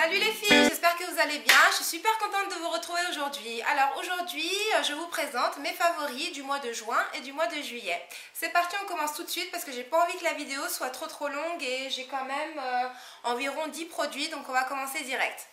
Salut les filles, j'espère que vous allez bien. Je suis super contente de vous retrouver aujourd'hui. Alors aujourd'hui, je vous présente mes favoris du mois de juin et du mois de juillet. C'est parti, on commence tout de suite parce que j'ai pas envie que la vidéo soit trop longue et j'ai quand même environ 10 produits, donc on va commencer direct.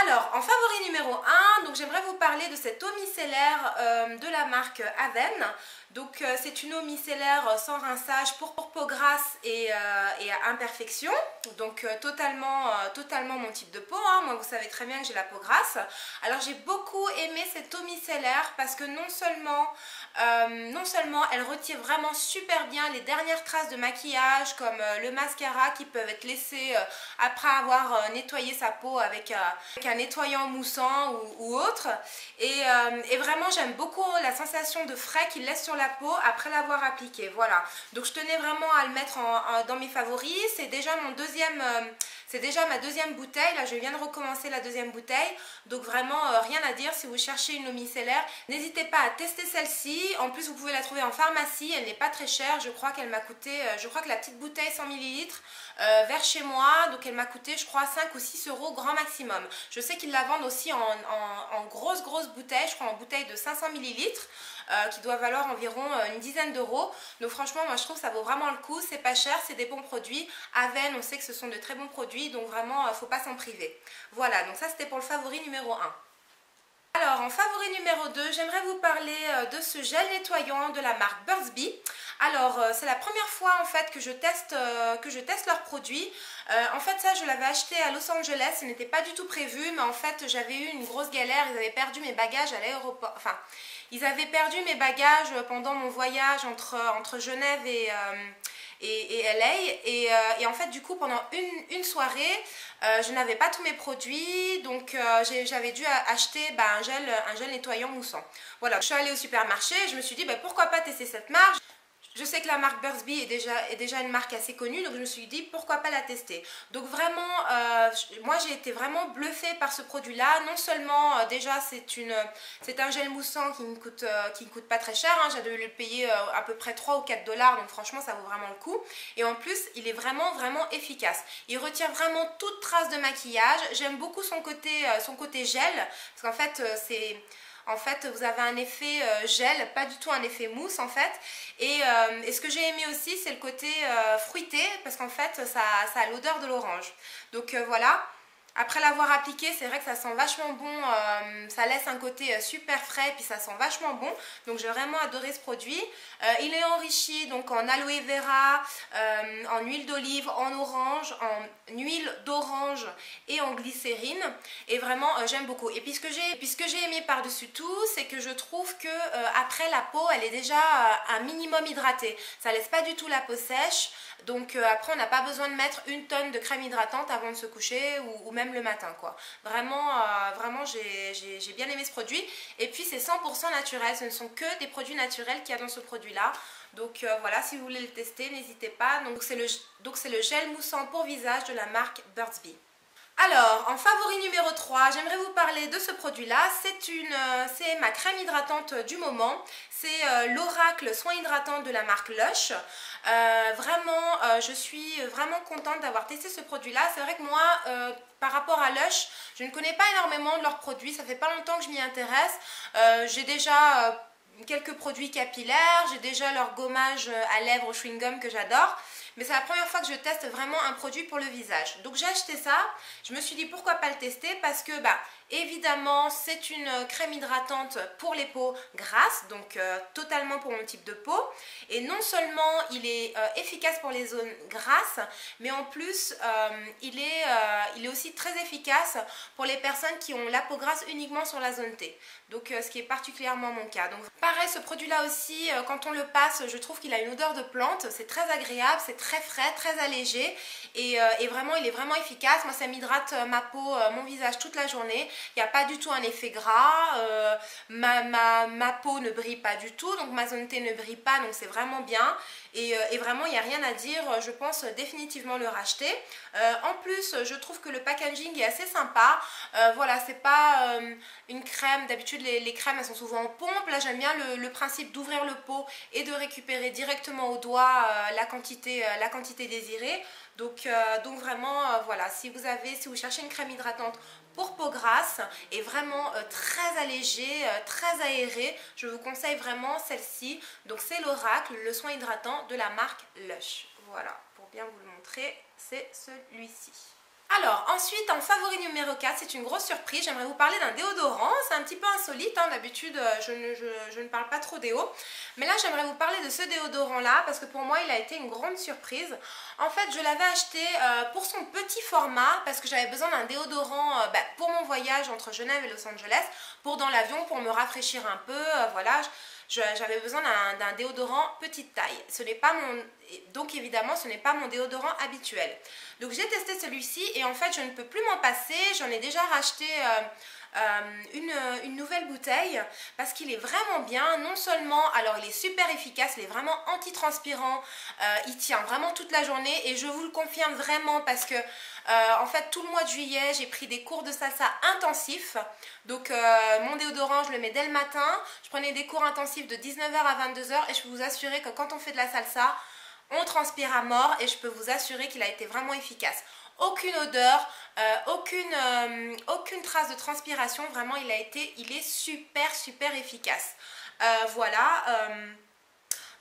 Alors, en favori numéro 1, donc j'aimerais vous parler de cette eau micellaire de la marque Aven. Donc c'est une eau micellaire sans rinçage pour peau grasse et à imperfection. Donc totalement mon type de peau, hein. Moi vous savez très bien que j'ai la peau grasse. Alors j'ai beaucoup aimé cette eau micellaire parce que non seulement elle retire vraiment super bien les dernières traces de maquillage comme le mascara qui peuvent être laissés après avoir nettoyé sa peau avec un nettoyant moussant ou autre. Et vraiment j'aime beaucoup la sensation de frais qu'il laisse sur la peau après l'avoir appliqué. Voilà, donc je tenais vraiment à le mettre dans mes favoris. C'est déjà ma deuxième bouteille. Là je viens de recommencer la deuxième bouteille, donc vraiment rien à dire. Si vous cherchez une eau micellaire, n'hésitez pas à tester celle-ci. En plus vous pouvez la trouver en pharmacie, elle n'est pas très chère. Je crois qu'elle m'a coûté, je crois que la petite bouteille 100 ml vers chez moi, donc elle m'a coûté je crois 5 ou 6 euros grand maximum. Je sais qu'ils la vendent aussi en grosse bouteille, je crois en bouteille de 500 ml qui doit valoir environ une dizaine d'euros. Donc franchement moi je trouve que ça vaut vraiment le coup, c'est pas cher, c'est des bons produits. Aven, on sait que ce sont de très bons produits, donc vraiment faut pas s'en priver. Voilà, donc ça c'était pour le favori numéro 1. Alors en favori numéro 2, j'aimerais vous parler de ce gel nettoyant de la marque Burt's Bees. Alors c'est la première fois en fait que je teste leurs produits. En fait ça je l'avais acheté à Los Angeles, ce n'était pas du tout prévu, mais en fait j'avais eu une grosse galère, ils avaient perdu mes bagages à l'aéroport, enfin ils avaient perdu mes bagages pendant mon voyage entre Genève et LA, et en fait du coup pendant une soirée je n'avais pas tous mes produits, donc j'avais dû acheter un gel nettoyant moussant. Voilà, je suis allée au supermarché et je me suis dit pourquoi pas tester cette marque. Je sais que la marque Burt's Bees est déjà une marque assez connue, donc je me suis dit pourquoi pas la tester. Donc vraiment, moi j'ai été vraiment bluffée par ce produit-là. Non seulement déjà c'est un gel moussant qui ne coûte pas très cher, hein. J'ai dû le payer à peu près 3 ou 4 $, donc franchement ça vaut vraiment le coup. Et en plus il est vraiment efficace. Il retire vraiment toute trace de maquillage. J'aime beaucoup son côté gel, parce qu'en fait vous avez un effet gel, pas du tout un effet mousse en fait. Et ce que j'ai aimé aussi, c'est le côté fruité, parce qu'en fait, ça a l'odeur de l'orange. Donc voilà. Après l'avoir appliqué, c'est vrai que ça sent vachement bon, ça laisse un côté super frais, puis ça sent vachement bon. Donc j'ai vraiment adoré ce produit. Il est enrichi donc en aloe vera, en huile d'olive, en orange, en huile d'orange et en glycérine. Et vraiment j'aime beaucoup. Et puis ce que j'ai aimé par-dessus tout, c'est que je trouve que après la peau, elle est déjà un minimum hydratée. Ça laisse pas du tout la peau sèche. Donc après on n'a pas besoin de mettre une tonne de crème hydratante avant de se coucher ou même le matin quoi. Vraiment j'ai bien aimé ce produit. Et puis c'est 100% naturel, ce ne sont que des produits naturels qu'il y a dans ce produit là. Donc voilà, si vous voulez le tester, n'hésitez pas. Donc c'est le gel moussant pour visage de la marque Burt's Bees. Alors, en favori numéro 3, j'aimerais vous parler de ce produit-là. C'est ma crème hydratante du moment. C'est l'Oracle Soin Hydratant de la marque Lush. Je suis vraiment contente d'avoir testé ce produit-là. C'est vrai que moi, par rapport à Lush, je ne connais pas énormément de leurs produits. Ça fait pas longtemps que je m'y intéresse. J'ai déjà quelques produits capillaires. J'ai déjà leur gommage à lèvres au chewing-gum que j'adore. Mais c'est la première fois que je teste vraiment un produit pour le visage. Donc j'ai acheté ça, je me suis dit pourquoi pas le tester, parce que évidemment c'est une crème hydratante pour les peaux grasses, donc totalement pour mon type de peau. Et non seulement il est efficace pour les zones grasses, mais en plus il est aussi très efficace pour les personnes qui ont la peau grasse uniquement sur la zone T. Donc ce qui est particulièrement mon cas. Donc pareil, ce produit là aussi, quand on le passe, je trouve qu'il a une odeur de plante, c'est très agréable, c'est très frais, très allégé, et vraiment il est vraiment efficace. Moi ça m'hydrate ma peau, mon visage toute la journée. Il n'y a pas du tout un effet gras, ma peau ne brille pas du tout, donc ma zone T ne brille pas, donc c'est vraiment bien. Et vraiment il n'y a rien à dire, je pense définitivement le racheter. En plus je trouve que le packaging est assez sympa. Voilà, c'est pas une crème, d'habitude les crèmes elles sont souvent en pompe. Là j'aime bien le principe d'ouvrir le pot et de récupérer directement au doigt la quantité désirée. Donc vraiment, voilà, si vous cherchez une crème hydratante pour peau grasse et vraiment très allégée, très aérée, je vous conseille vraiment celle-ci. Donc c'est l'Oracle, le soin hydratant de la marque Lush. Voilà, pour bien vous le montrer, c'est celui-ci. Alors ensuite, en favori numéro 4, c'est une grosse surprise, j'aimerais vous parler d'un déodorant. C'est un petit peu insolite, hein. D'habitude je ne parle pas trop déo, mais là j'aimerais vous parler de ce déodorant là parce que pour moi il a été une grande surprise. En fait je l'avais acheté pour son petit format parce que j'avais besoin d'un déodorant pour mon voyage entre Genève et Los Angeles, pour dans l'avion, pour me rafraîchir un peu, voilà. J'avais besoin d'un déodorant petite taille. Donc évidemment ce n'est pas mon déodorant habituel. Donc j'ai testé celui-ci et en fait je ne peux plus m'en passer. J'en ai déjà racheté une nouvelle bouteille parce qu'il est vraiment bien. Non seulement, alors il est super efficace, il est vraiment anti-transpirant, il tient vraiment toute la journée et je vous le confirme vraiment parce que en fait tout le mois de juillet j'ai pris des cours de salsa intensifs. Donc mon déodorant je le mets dès le matin. Je prenais des cours intensifs de 19h à 22h et je peux vous assurer que quand on fait de la salsa on transpire à mort et je peux vous assurer qu'il a été vraiment efficace. Aucune odeur, aucune trace de transpiration, vraiment il est super efficace. Voilà.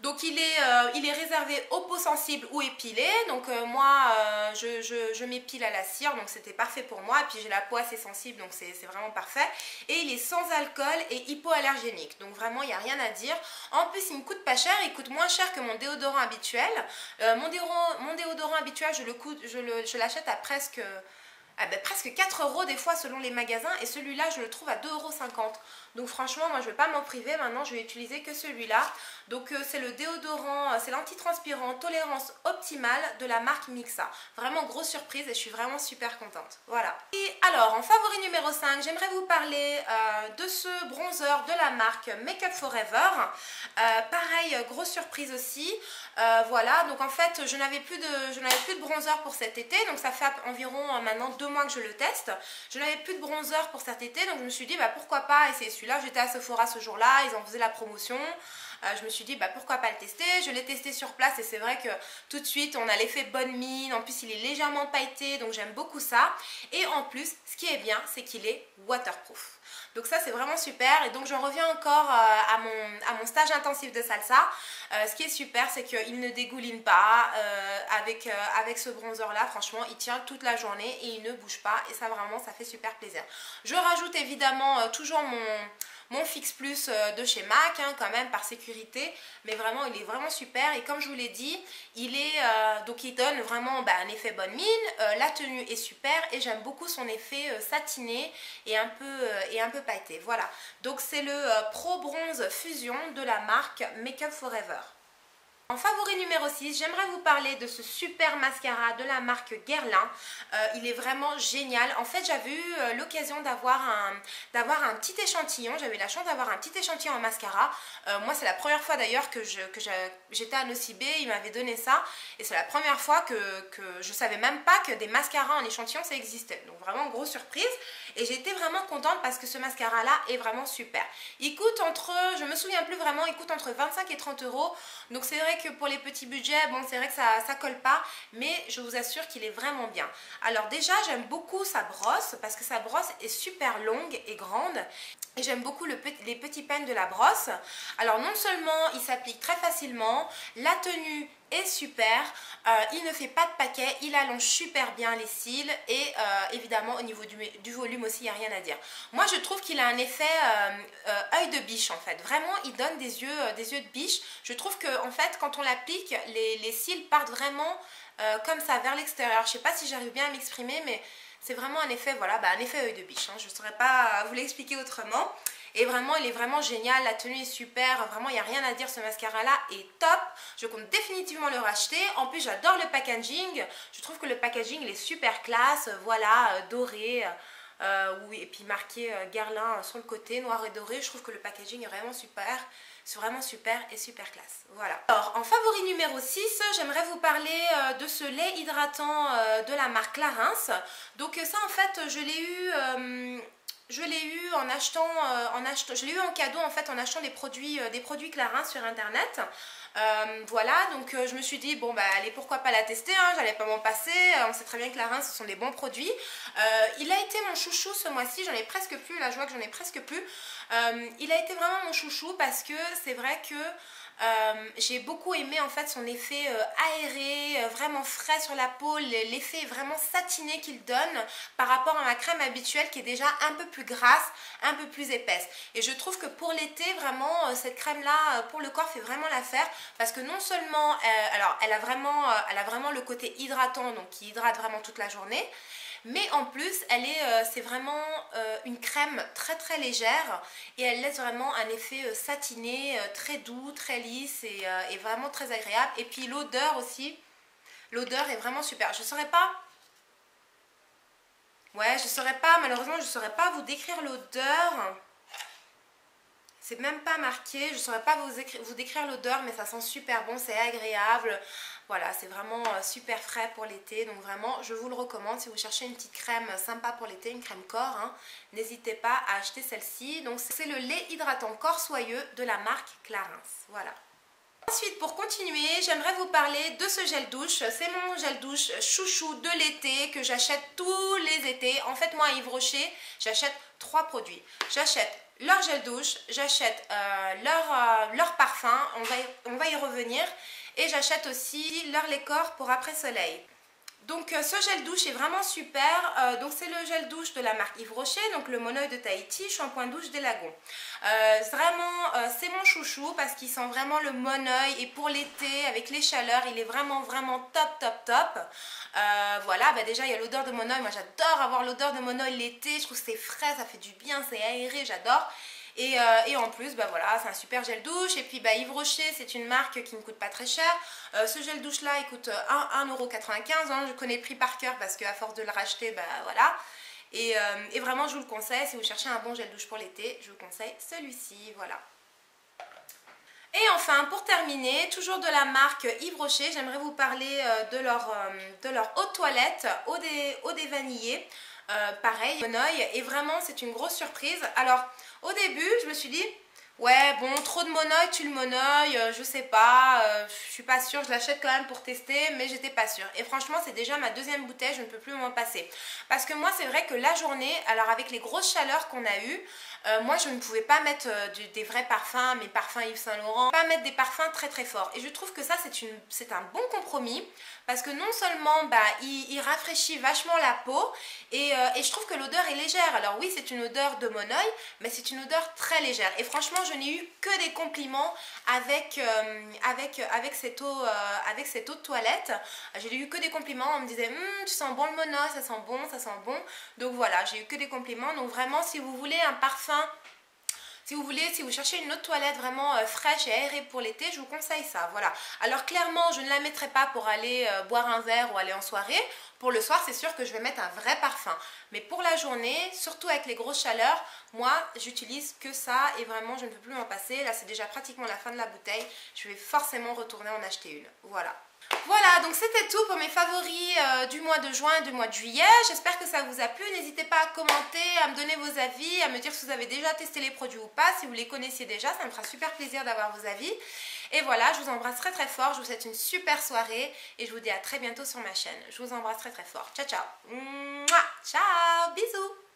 Donc il est réservé aux peaux sensibles ou épilées. Donc moi je m'épile à la cire, donc c'était parfait pour moi. Et puis j'ai la peau assez sensible, donc c'est vraiment parfait. Et il est sans alcool et hypoallergénique. Donc vraiment il n'y a rien à dire. En plus il ne coûte pas cher, il coûte moins cher que mon déodorant habituel. Mon déodorant habituel je l'achète à presque 4 € des fois selon les magasins, et celui-là je le trouve à 2,50 €. Donc franchement moi je ne vais pas m'en priver, maintenant je vais utiliser que celui-là. Donc c'est le déodorant, c'est l'antitranspirant tolérance optimale de la marque Mixa. Vraiment grosse surprise et je suis vraiment super contente. Voilà. Et alors en favori numéro 5, j'aimerais vous parler de ce bronzer de la marque Make Up For Ever. Pareil, grosse surprise aussi. Voilà, donc en fait je n'avais plus de bronzer pour cet été, donc ça fait environ maintenant 2 mois que je le teste. Je n'avais plus de bronzer pour cet été, donc je me suis dit pourquoi pas essayer celui-là. J'étais à Sephora ce jour-là, ils en faisaient la promotion. Je me suis dit pourquoi pas le tester. Je l'ai testé sur place et c'est vrai que tout de suite on a l'effet bonne mine. En plus il est légèrement pailleté, donc j'aime beaucoup ça. Et en plus ce qui est bien c'est qu'il est waterproof. Donc ça c'est vraiment super. Et donc j'en reviens encore à mon stage intensif de salsa. Ce qui est super c'est qu'il ne dégouline pas avec ce bronzer là. Franchement il tient toute la journée et il ne bouge pas. Et ça vraiment ça fait super plaisir. Je rajoute évidemment toujours mon Fix Plus de chez MAC, hein, quand même par sécurité, mais vraiment il est vraiment super. Et comme je vous l'ai dit, donc il donne vraiment un effet bonne mine. La tenue est super et j'aime beaucoup son effet satiné et un peu pailleté. Voilà, donc c'est le Pro Bronze Fusion de la marque Make Up For Ever. En favori numéro 6, j'aimerais vous parler de ce super mascara de la marque Guerlain. Il est vraiment génial. En fait, j'avais eu l'occasion d'avoir un petit échantillon. J'avais la chance d'avoir un petit échantillon en mascara. Moi, c'est la première fois d'ailleurs que j'étais à Nocibé. Il m'avait donné ça. Et c'est la première fois que je ne savais même pas que des mascaras en échantillon, ça existait. Donc vraiment, grosse surprise. Et j'étais vraiment contente parce que ce mascara-là est vraiment super. Il coûte je me souviens plus vraiment, il coûte entre 25 et 30 €. Donc c'est vrai que pour les petits budgets, bon c'est vrai que ça colle pas, mais je vous assure qu'il est vraiment bien. Alors déjà j'aime beaucoup sa brosse parce que sa brosse est super longue et grande. Et j'aime beaucoup les petits pens de la brosse. Alors non seulement il s'applique très facilement, la tenue est super, il ne fait pas de paquet, il allonge super bien les cils et évidemment au niveau du volume aussi il n'y a rien à dire. Moi je trouve qu'il a un effet œil de biche en fait, vraiment il donne des yeux de biche. Je trouve que en fait quand on l'applique les cils partent vraiment comme ça vers l'extérieur. Je ne sais pas si j'arrive bien à m'exprimer mais c'est vraiment un effet, voilà, un effet œil de biche, hein. Je ne saurais pas vous l'expliquer autrement. Et vraiment, il est vraiment génial, la tenue est super, vraiment il n'y a rien à dire, ce mascara là est top. Je compte définitivement le racheter. En plus j'adore le packaging, je trouve que le packaging il est super classe, voilà, doré. Oui, et puis marqué Guerlain sur le côté, noir et doré. Je trouve que le packaging est vraiment super. C'est vraiment super et super classe. Voilà. Alors, en favori numéro 6, j'aimerais vous parler de ce lait hydratant de la marque Clarins. Donc ça, en fait, je l'ai eu en achetant, je l'ai eu en cadeau en fait en achetant des produits Clarins sur internet. Voilà, donc je me suis dit, bon bah allez, pourquoi pas la tester, hein, j'allais pas m'en passer, on sait très bien que la Reims ce sont des bons produits. Il a été mon chouchou ce mois-ci, j'en ai presque plus, là je vois que j'en ai presque plus. Il a été vraiment mon chouchou parce que c'est vrai que j'ai beaucoup aimé en fait son effet aéré, vraiment frais sur la peau, l'effet vraiment satiné qu'il donne par rapport à ma crème habituelle qui est déjà un peu plus grasse, un peu plus épaisse. Et je trouve que pour l'été, vraiment, cette crème là pour le corps fait vraiment l'affaire parce que non seulement, alors elle a vraiment le côté hydratant, donc qui hydrate vraiment toute la journée. Mais en plus, c'est vraiment une crème très très légère et elle laisse vraiment un effet satiné, très doux, très lisse et vraiment très agréable. Et puis l'odeur aussi, l'odeur est vraiment super. Je ne saurais pas, malheureusement je ne saurais pas vous décrire l'odeur. C'est même pas marqué, je ne saurais pas vous décrire l'odeur, mais ça sent super bon, c'est agréable. Voilà, c'est vraiment super frais pour l'été, donc vraiment, je vous le recommande. Si vous cherchez une petite crème sympa pour l'été, une crème corps, hein, n'hésitez pas à acheter celle-ci. Donc c'est le lait hydratant corps soyeux de la marque Clarins, voilà. Ensuite, pour continuer, j'aimerais vous parler de ce gel douche. C'est mon gel douche chouchou de l'été que j'achète tous les étés. En fait, moi à Yves Rocher, j'achète 3 produits. J'achète leur gel douche, j'achète leur parfum, on va y revenir. Et j'achète aussi leur lait corps pour après soleil. Donc ce gel douche est vraiment super, donc c'est le gel douche de la marque Yves Rocher, donc le Monoeil de Tahiti, shampoing douche des lagons. Vraiment c'est mon chouchou parce qu'il sent vraiment le Monoeil et pour l'été avec les chaleurs il est vraiment top. Voilà, bah déjà il y a l'odeur de Monoeil, moi j'adore avoir l'odeur de Monoeil l'été, je trouve que c'est frais, ça fait du bien, c'est aéré, j'adore. Et en plus, bah voilà, c'est un super gel douche. Et puis bah, Yves Rocher, c'est une marque qui ne coûte pas très cher. Ce gel douche là, il coûte 1,95 €. Hein. Je connais le prix par cœur parce qu'à force de le racheter, bah voilà. Et vraiment, je vous le conseille. Si vous cherchez un bon gel douche pour l'été, je vous conseille celui-ci. Voilà. Et enfin, pour terminer, toujours de la marque Yves Rocher, j'aimerais vous parler de leur eau de toilette, eau des vanillés. Pareil, Monoeil, et vraiment c'est une grosse surprise. Alors au début je me suis dit ouais bon, trop de Monoeil, tu le Monoeil, je sais pas, je suis pas sûre, je l'achète quand même pour tester, mais j'étais pas sûre. Et franchement c'est déjà ma deuxième bouteille, je ne peux plus m'en passer. Parce que moi c'est vrai que la journée, alors avec les grosses chaleurs qu'on a eues, moi je ne pouvais pas mettre des vrais parfums, mes parfums Yves Saint Laurent, pas mettre des parfums très forts. Et je trouve que ça c'est un bon compromis parce que non seulement bah, il rafraîchit vachement la peau et je trouve que l'odeur est légère. Alors oui c'est une odeur de Monoeil, mais c'est une odeur très légère. Et franchement je n'ai eu que des compliments avec cette eau de toilette. J'ai eu que des compliments, on me disait tu sens bon le Monoeil, ça sent bon. Donc voilà, j'ai eu que des compliments. Donc vraiment si vous voulez un parfum, si vous cherchez une eau de toilette vraiment fraîche et aérée pour l'été, je vous conseille ça, voilà. Alors clairement, je ne la mettrai pas pour aller boire un verre ou aller en soirée. Pour le soir, c'est sûr que je vais mettre un vrai parfum. Mais pour la journée, surtout avec les grosses chaleurs, moi, j'utilise que ça et vraiment, je ne peux plus m'en passer. Là, c'est déjà pratiquement la fin de la bouteille. Je vais forcément retourner en acheter une, voilà. Voilà, donc c'était tout pour mes favoris du mois de juin et du mois de juillet. J'espère que ça vous a plu. N'hésitez pas à commenter, à me donner vos avis, à me dire si vous avez déjà testé les produits ou pas. Si vous les connaissiez déjà, ça me fera super plaisir d'avoir vos avis. Et voilà, je vous embrasse très fort. Je vous souhaite une super soirée et je vous dis à très bientôt sur ma chaîne. Je vous embrasse très fort. Ciao, ciao. Mouah, ciao, bisous.